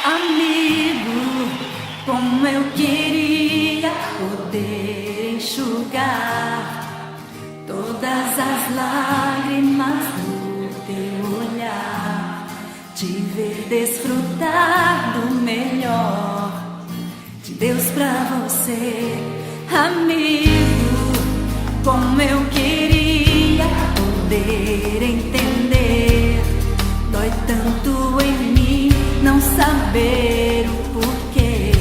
Amigo, como eu queria poder enxugar todas as lágrimas do teu olhar, te ver desfrutar do melhor de Deus pra você. Amigo, como eu queria poder entender, dói tanto em mim não saber o porquê,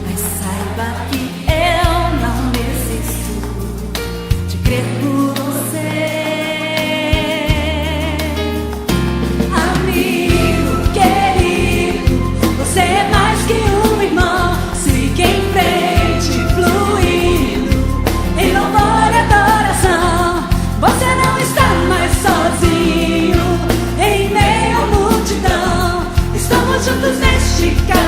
mas saiba que eu não desisto de crer por você. Amigo querido, você é mais que um irmão, siga em frente, fluindo em louvor e adoração. Você não está mais sozinho em meio à multidão. Estamos juntos neste caminho.